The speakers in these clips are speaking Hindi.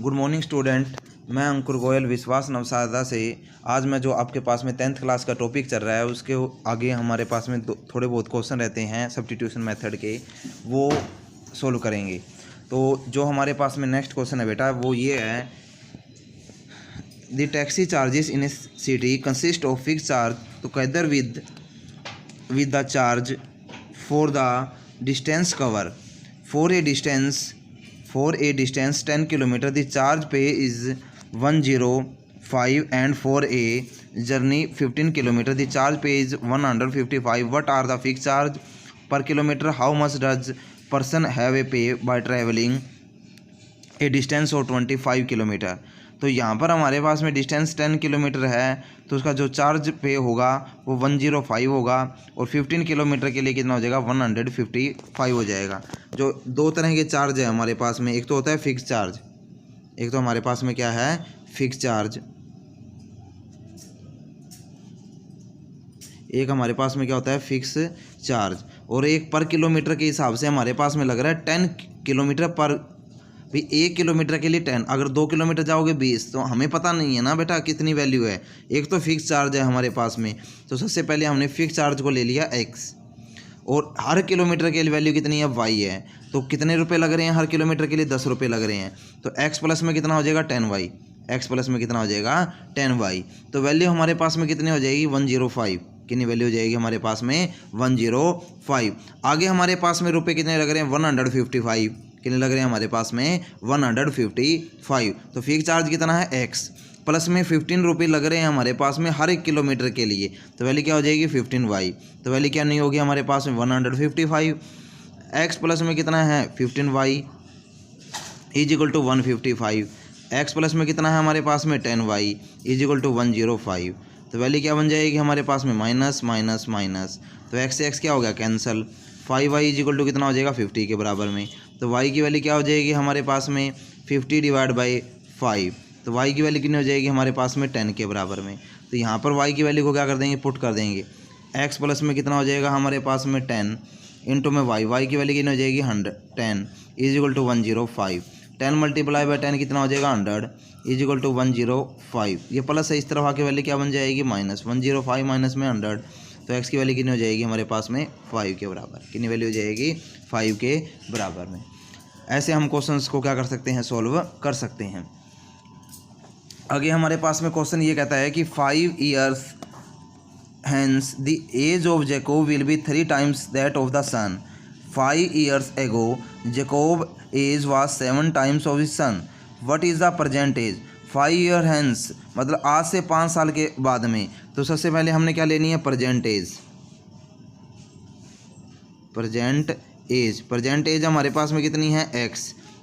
Good morning student. मैं अंकुर गोयल विश्वास नवसादा से। आज मैं जो आपके पास में 10th क्लास का टॉपिक चल रहा है उसके आगे हमारे पास में थोड़े बहुत क्वेश्चन रहते हैं सब्स्टिट्यूशन मेथड के, वो सोल्व करेंगे। तो जो हमारे पास में नेक्स्ट क्वेश्चन है बेटा वो ये है, the taxi charges in A city consist of fix charge together with the charge for the distance cover for a distance 10 kilometer the charge pay is 105 and for a journey 15 kilometer the charge pay is 155. What are the fixed charge per kilometer? How much does person have a pay by traveling a distance of 25 kilometre. तो यहाँ पर हमारे पास में डिस्टेंस 10 किलोमीटर है तो उसका जो चार्ज पे होगा वो 105 होगा और 15 किलोमीटर के लिए कितना हो जाएगा 155 हो जाएगा। जो दो तरह के चार्ज है हमारे पास में, एक तो होता है फिक्स चार्ज, एक तो हमारे पास में क्या है फिक्स चार्ज, एक हमारे पास में क्या होता है फिक्स चार्ज, और एक पर किलोमीटर के हिसाब से हमारे पास में लग रहा है 10 किलोमीटर पर भी। 1 किलोमीटर के लिए 10, अगर 2 किलोमीटर जाओगे 20, तो हमें पता नहीं है ना बेटा कितनी वैल्यू है। एक तो फिक्स चार्ज है हमारे पास में, तो सबसे पहले हमने फिक्स चार्ज को ले लिया x, और हर किलोमीटर के लिए वैल्यू कितनी है y है। तो कितने रुपए लग रहे हैं हर किलोमीटर के लिए? 10 रुपये लग रहे हैं। तो x प्लस में कितना हो जाएगा 10y, x प्लस में कितना हो जाएगा 10y। तो वैल्यू हमारे पास में कितनी हो जाएगी 105। कितनी वैल्यू हो जाएगी हमारे पास में 105। आगे हमारे पास में रुपए कितने लग रहे हैं 155। कितने लग रहे हैं हमारे पास में 155। तो फिक्स चार्ज कितना है x, प्लस में 15 रुपये लग रहे हैं हमारे पास में हर 1 किलोमीटर के लिए, तो वैल्यू क्या हो जाएगी 15y। तो वैल्यू क्या नहीं होगी हमारे पास में 155। x प्लस में कितना है 15y is equal to 155। x plus में कितना है हमारे पास में 10y इज इक्वल टू 105। तो वैल्यू क्या बन जाएगी हमारे पास में माइनस माइनस माइनस, तो x से x क्या हो गया cancel. 5y is equal to कितना हो जाएगा 50 के बराबर में। तो y की वैल्यू क्या हो जाएगी हमारे पास में 50 डिवाइड बाई 5। तो y की वैल्यू कितनी हो जाएगी हमारे पास में 10 के बराबर में। तो यहाँ पर y की वैल्यू को क्या कर देंगे पुट कर देंगे। x प्लस में कितना हो जाएगा हमारे पास में 10 इंटू में y की वैल्यू कितनी हो जाएगी 10 is equal to 105। 10 multiply by 10 कितना हो जाएगा 100 इज इक्वल टू 105। ये प्लस है, इस तरफ आके वैल्यू क्या बन जाएगी माइनस 105 माइनस में 100। तो x की वैल्यू कितनी हो जाएगी हमारे पास में 5 के बराबर। कितनी वैल्यू हो जाएगी 5 के बराबर में। ऐसे हम क्वेश्चंस को क्या कर सकते हैं सोल्व कर सकते हैं। आगे हमारे पास में क्वेश्चन ये कहता है कि 5 years hence the age of Jacob will be 3 times that of the sun. 5 years ago Jacob age was 7 times of his son. What is the present age? 5 year hence मतलब आज से 5 साल के बाद में। तो सबसे पहले हमने क्या लेनी है प्रेजेंट एज। प्रेजेंट एज हमारे पास में कितनी है x।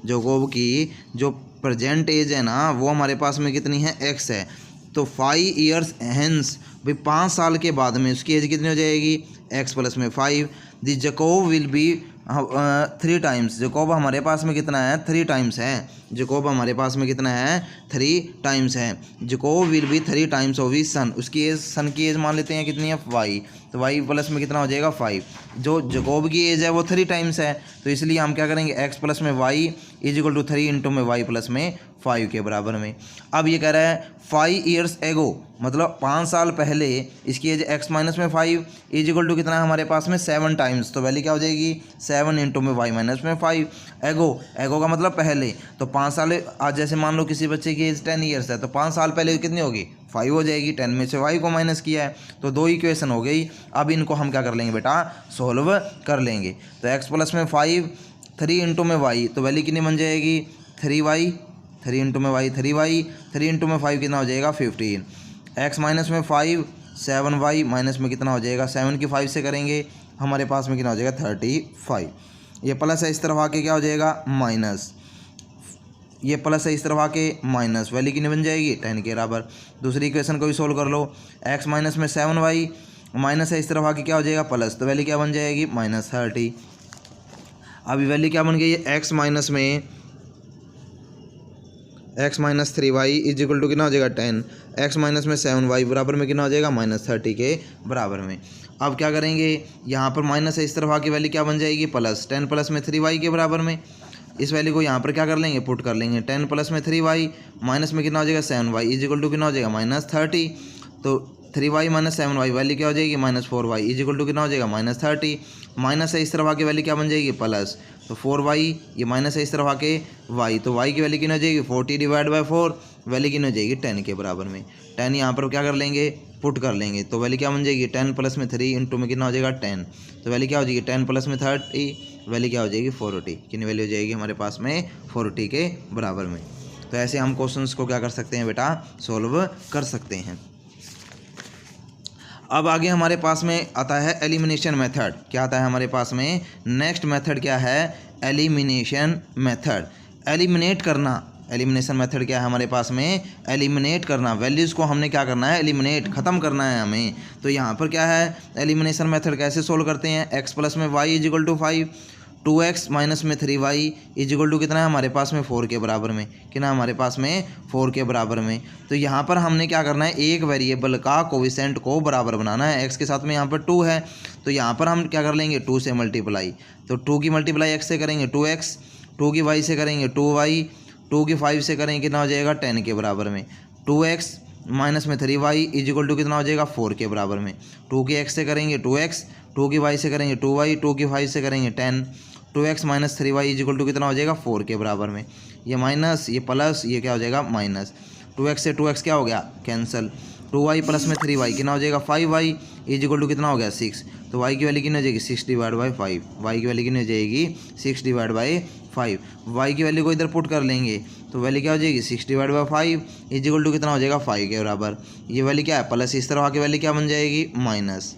जोकोब की जो प्रेजेंट एज है ना वो हमारे पास में कितनी है x है। तो 5 years hence भाई 5 साल के बाद में उसकी एज कितनी हो जाएगी x प्लस में 5। दी Jacob will be 3 times. Jacob हमारे पास में कितना है 3 टाइम्स है। जकोब हमारे पास में कितना है 3 टाइम्स है। Jacob will be 3 times of his son. उसकी एज सन की एज मान लेते हैं कितनी है y। तो y प्लस में कितना हो जाएगा 5। जो जकोब की एज है वो 3 टाइम्स है, तो इसलिए हम क्या करेंगे x प्लस में y is equal to 3 into में y प्लस में 5 के बराबर में। अब ये कह रहा है 5 years ago मतलब 5 साल पहले इसकी एज x माइनस में 5 इज इक्वल टू कितना है हमारे पास में 7 टाइम्स। तो वैल्यू क्या हो जाएगी 7 इंटू में y माइनस में 5। एगो का मतलब पहले। तो 5 साल आज जैसे मान लो किसी बच्चे की एज 10 years है तो 5 साल पहले कितनी होगी 5 हो जाएगी। 10 में से y को माइनस किया है तो 2 इक्वेशन हो गई। अब इनको हम क्या कर लेंगे बेटा सोल्व कर लेंगे। तो x प्लस में 5 3 इंटू में y, तो वैल्यू कितनी बन जाएगी 3y। 3 इंटू में y 3y, 3 इंटू में 5 कितना हो जाएगा 15। x माइनस में 5 7y माइनस में कितना हो जाएगा 7 की 5 से करेंगे हमारे पास में कितना हो जाएगा 35। ये प्लस है इस तरफ आके क्या हो जाएगा माइनस, ये प्लस है इस तरफ आके माइनस, वैल्यू कितनी बन जाएगी 10 के बराबर। दूसरी इक्वेशन को भी सोल्व कर लो। x माइनस में 7y माइनस है इस तरफ आके क्या हो जाएगा प्लस, तो वैल्यू क्या बन जाएगी -30। अभी वैल्यू क्या बन गई है x माइनस में x minus 3y is equal to कितना हो जाएगा 10। x माइनस में 7y बराबर में कितना हो जाएगा -30 के बराबर में। अब क्या करेंगे यहाँ पर माइनस है इस तरफ आके वैल्यू क्या बन जाएगी प्लस 10 प्लस में 3y के बराबर में। इस वैल्यू को यहाँ पर क्या कर लेंगे, पुट कर लेंगे। 10 प्लस में 3y माइनस में कितना हो जाएगा 7y इज इक्वल टू कितना हो जाएगा -30। तो 3y माइनस 7y वैल्यू क्या हो जाएगी -4y इज इक्वल टू कितना हो जाएगा -30। माइनस है इस तरफ आके वैल्यू क्या बन जाएगी प्लस, तो 4y ये माइनस है इस तरफ आके y, तो y की वैल्यू कितनी हो जाएगी 40 डिवाइड बाई 4 वैल्यू कितनी हो जाएगी 10 के बराबर में। 10 यहाँ पर क्या कर लेंगे, पुट कर लेंगे, तो वैल्यू क्या बन जाएगी 10 प्लस में 3 इंटू में कितना हो जाएगा 10, तो वैल्यू क्या हो जाएगी 10 प्लस में 30 वैल्यू क्या हो जाएगी 40, कितनी वैल्यू हो जाएगी हमारे पास में 40 के बराबर में। तो ऐसे हम क्वेश्चंस को क्या कर सकते हैं बेटा, सोल्व कर सकते हैं। अब आगे हमारे पास में आता है एलिमिनेशन मेथड। क्या आता है हमारे पास में, नेक्स्ट मेथड क्या है, एलिमिनेशन मेथड। एलिमिनेट करना, एलिमिनेशन मेथड क्या है हमारे पास में, एलिमिनेट करना। वैल्यूज़ को हमने क्या करना है, एलिमिनेट, ख़त्म करना है हमें। तो यहाँ पर क्या है, एलिमिनेशन मेथड कैसे सोल्व करते हैं, x प्लस में y is equal to 5, 2x minus में 3y इज इक्वल टू कितना है हमारे पास में 4 के बराबर में, कितना हमारे पास में 4 के बराबर में। तो यहाँ पर हमने क्या करना है, एक वेरिएबल का कोविसेंट को बराबर बनाना है। x के साथ में यहाँ पर 2 है, तो यहाँ पर हम क्या कर लेंगे 2 से मल्टीप्लाई, तो 2 की मल्टीप्लाई x से करेंगे 2x, 2 की y से करेंगे 2y, 2 की 5 से करेंगे कितना हो जाएगा 10 के बराबर में। 2x माइनस में 3y इज इक्वल टू कितना हो जाएगा 4 के बराबर में। 2 की x से करेंगे 2x, 2 की y से करेंगे 2y, 2 की 5 से करेंगे 10, 2x minus 3y is equal to कितना हो जाएगा 4 के बराबर में। ये माइनस, ये प्लस, ये क्या हो जाएगा माइनस। 2x से 2x क्या हो गया कैंसिल, 2y प्लस में 3y कितना हो जाएगा 5y इज इक्वल टू कितना हो गया 6, तो y की वैल्यू कितनी हो जाएगी 6 डिवाइड बाई 5, y की वैल्यू कितनी हो जाएगी 6 डिवाइड बाई 5। y की वैल्यू को इधर पुट कर लेंगे, तो वैल्यू क्या हो जाएगी 6 divide by 5 is equal to कितना हो जाएगा 5 के बराबर। ये वैल्यू क्या है प्लस, इस तरह आके वैल्यू क्या बन जाएगी माइनस।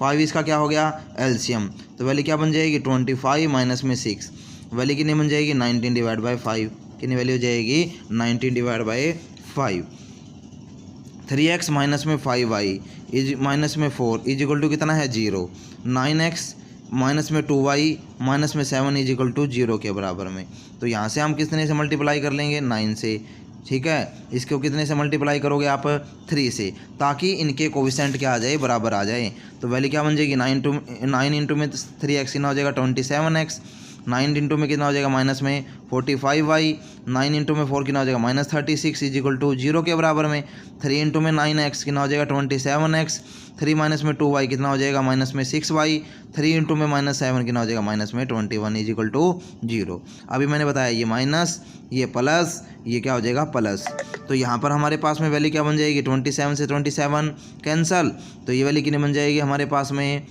5 इसका क्या हो गया एलसीएम, तो वैल्यू क्या बन जाएगी 25 माइनस में 6 वैल्यू कितनी बन जाएगी 19 डिवाइड बाई 5, कितनी वैल्यू हो जाएगी 19 डिवाइड बाई 5। 3x माइनस में 5y इज माइनस में 4 इज इक्वल टू कितना है 0। 9x माइनस में 2y माइनस में 7 इज इक्वल टू 0 के बराबर में। तो यहाँ से हम कितने से मल्टीप्लाई कर लेंगे 9 से, ठीक है। इसको कितने से मल्टीप्लाई करोगे आप 3 से, ताकि इनके कोविसेंट क्या आ जाए बराबर आ जाए। तो वैल्यू क्या बन जाएगी 9 इंटू में 3x कितना हो जाएगा 27x, 9 इंटू में कितना हो जाएगा माइनस में 45y, 9 इंटू में 4 कितना हो जाएगा -36 इज इक्वल टू 0 के बराबर में। 3 इंटू में 9x कितना हो जाएगा 27x, 3 माइनस में 2y कितना हो जाएगा माइनस में 6y, 3 इंटू में -7 कितना हो जाएगा माइनस में 21 इज इक्वल टू 0। अभी मैंने बताया ये माइनस, ये प्लस, ये क्या हो जाएगा प्लस। तो यहाँ पर हमारे पास में वैल्यू क्या बन जाएगी 27 से 27 कैंसल, तो ये वैल्यू कितनी बन जाएगी हमारे पास में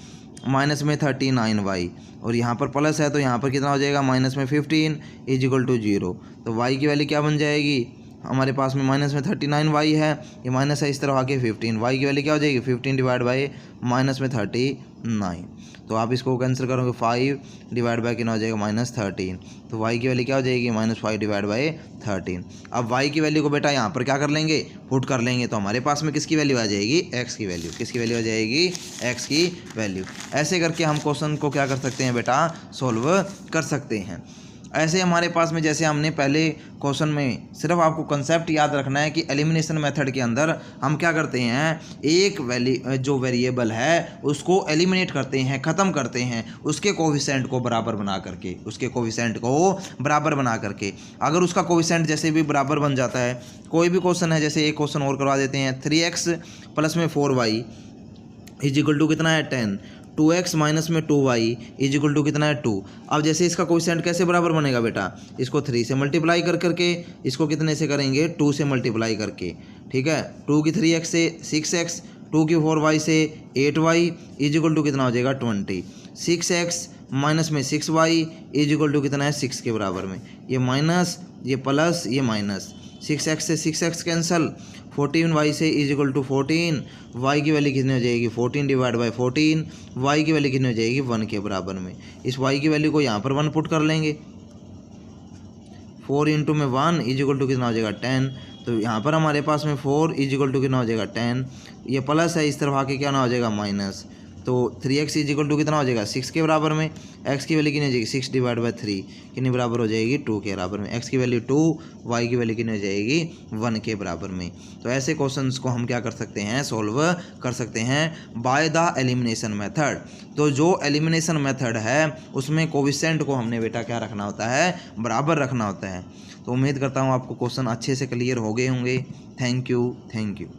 माइनस में 39y, और यहाँ पर प्लस है तो यहाँ पर कितना हो जाएगा माइनस में 15 इज इक्वल टू 0। तो y की वैल्यू क्या बन जाएगी हमारे पास में माइनस में 39y है, ये माइनस है इस तरह आके 15, y की वैल्यू क्या हो जाएगी 15 डिवाइड बाई माइनस में 39। तो आप इसको कैंसिल करोगे 5 डिवाइड बाई कितना हो जाएगा -13, तो y की वैल्यू क्या हो जाएगी -5 डिवाइड बाई 13। अब y की वैल्यू को बेटा यहाँ पर क्या कर लेंगे पुट कर लेंगे, तो हमारे पास में किसकी वैल्यू आ जाएगी x की वैल्यू, किसकी वैल्यू आ जाएगी x की वैल्यू। ऐसे करके हम क्वेश्चन को क्या कर सकते हैं बेटा सोल्व कर सकते हैं। ऐसे हमारे पास में जैसे हमने पहले क्वेश्चन में, सिर्फ आपको कंसेप्ट याद रखना है कि एलिमिनेशन मेथड के अंदर हम क्या करते हैं, एक जो वेरिएबल है उसको एलिमिनेट करते हैं, ख़त्म करते हैं, उसके कोविसेंट को बराबर बना करके, उसके कोविसेंट को बराबर बना करके। अगर उसका कोविसेंट जैसे भी बराबर बन जाता है, कोई भी क्वेश्चन है, जैसे एक क्वेश्चन और करवा देते हैं 3x प्लस में 4y इज इक्वल टू कितना है 10, 2x माइनस में 2y इज इक्वल टू कितना है 2। अब जैसे इसका कोएफिशिएंट कैसे बराबर बनेगा बेटा, इसको 3 से मल्टीप्लाई कर करके, इसको कितने से करेंगे 2 से मल्टीप्लाई करके, ठीक है। 2 की 3x से 6x, 2 की 4y से 8y इज इक्वल टू कितना हो जाएगा 20। 6x माइनस में 6y इज इक्वल टू कितना है 6 के बराबर में। ये माइनस, ये प्लस, ये माइनस, 6x से 6x कैंसल, 14y से इज इक्वल टू 14, y की वैल्यू कितनी हो जाएगी 14 डिवाइड बाई 14, y की वैल्यू कितनी हो जाएगी 1 के बराबर में। इस y की वैल्यू को यहाँ पर 1 पुट कर लेंगे, 4 इंटू में 1 इज इक्वल टू कितना हो जाएगा 10। तो यहाँ पर हमारे पास में 4 इज इक्वल टू कितना हो जाएगा 10, ये प्लस है, इस तरफ आके क्या ना हो जाएगा माइनस, तो 3x इजिकल टू कितना हो जाएगा 6 के बराबर में। x की वैल्यू कितनी हो जाएगी 6 डिवाइड बाई 3 कितनी बराबर हो जाएगी 2 के बराबर में। x की वैल्यू 2, y की वैल्यू कितनी हो जाएगी 1 के बराबर में। तो ऐसे क्वेश्चंस को हम क्या कर सकते हैं सॉल्व कर सकते हैं बाय द एलिमिनेशन मेथड। तो जो एलिमिनेशन मेथड है उसमें कोविशेंट को हमने बेटा क्या रखना होता है बराबर रखना होता है। तो उम्मीद करता हूँ आपको क्वेश्चन अच्छे से क्लियर हो गए होंगे। Thank you.